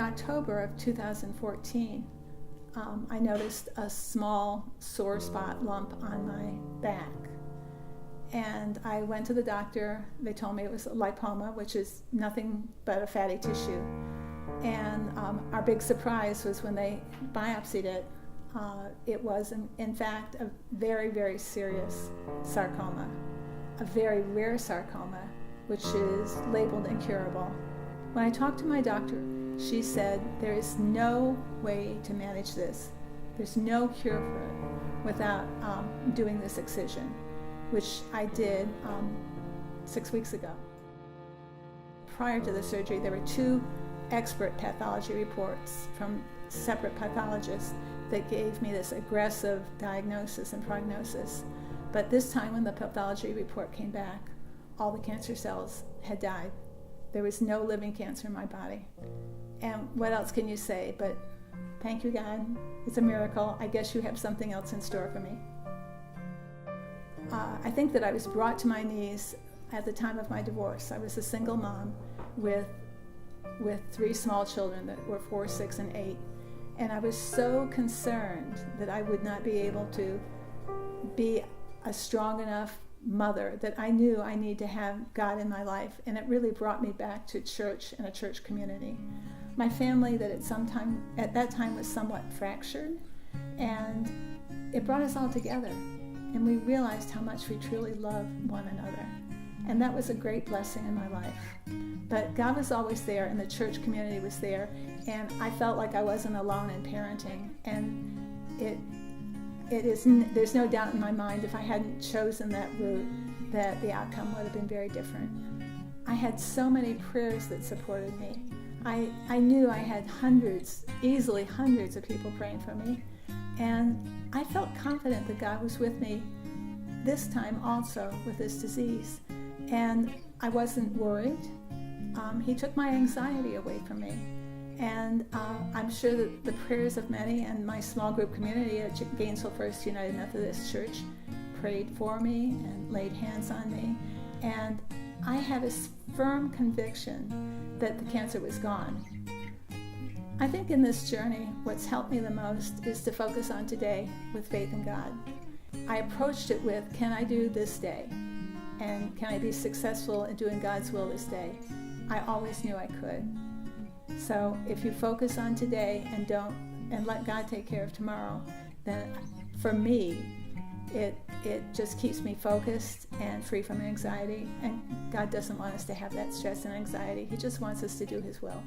in October of 2014, I noticed a small sore spot lump on my back. And I went to the doctor. They told me it was a lipoma, which is nothing but a fatty tissue. And our big surprise was when they biopsied it, it was in fact a very, very serious sarcoma, a very rare sarcoma, which is labeled incurable. When I talked to my doctor, she said there is no way to manage this. There's no cure for it without doing this excision, which I did 6 weeks ago. Prior to the surgery, there were 2 expert pathology reports from separate pathologists that gave me this aggressive diagnosis and prognosis. But this time when the pathology report came back, all the cancer cells had died. There was no living cancer in my body. And what else can you say but thank you, God, it's a miracle. I guess you have something else in store for me. I think that I was brought to my knees at the time of my divorce. I was a single mom with 3 small children that were 4, 6, and 8. And I was so concerned that I would not be able to be a strong enough mother that I knew I need to have God in my life. And it really brought me back to church and a church community. My family that at that time was somewhat fractured, and it brought us all together. And we realized how much we truly love one another. And that was a great blessing in my life. But God was always there, and the church community was there, and I felt like I wasn't alone in parenting. And there's no doubt in my mind if I hadn't chosen that route, that the outcome would have been very different. I had so many prayers that supported me. I knew I had easily hundreds of people praying for me. And I felt confident that God was with me this time also with this disease. And I wasn't worried. He took my anxiety away from me. And I'm sure that the prayers of many and my small group community at Gainesville First United Methodist Church prayed for me and laid hands on me. And I had a firm conviction that the cancer was gone. I think in this journey, what's helped me the most is to focus on today with faith in God. I approached it with, can I do this day? And can I be successful in doing God's will this day? I always knew I could. So if you focus on today and let God take care of tomorrow, then for me, it just keeps me focused and free from anxiety. And God doesn't want us to have that stress and anxiety. He just wants us to do His will.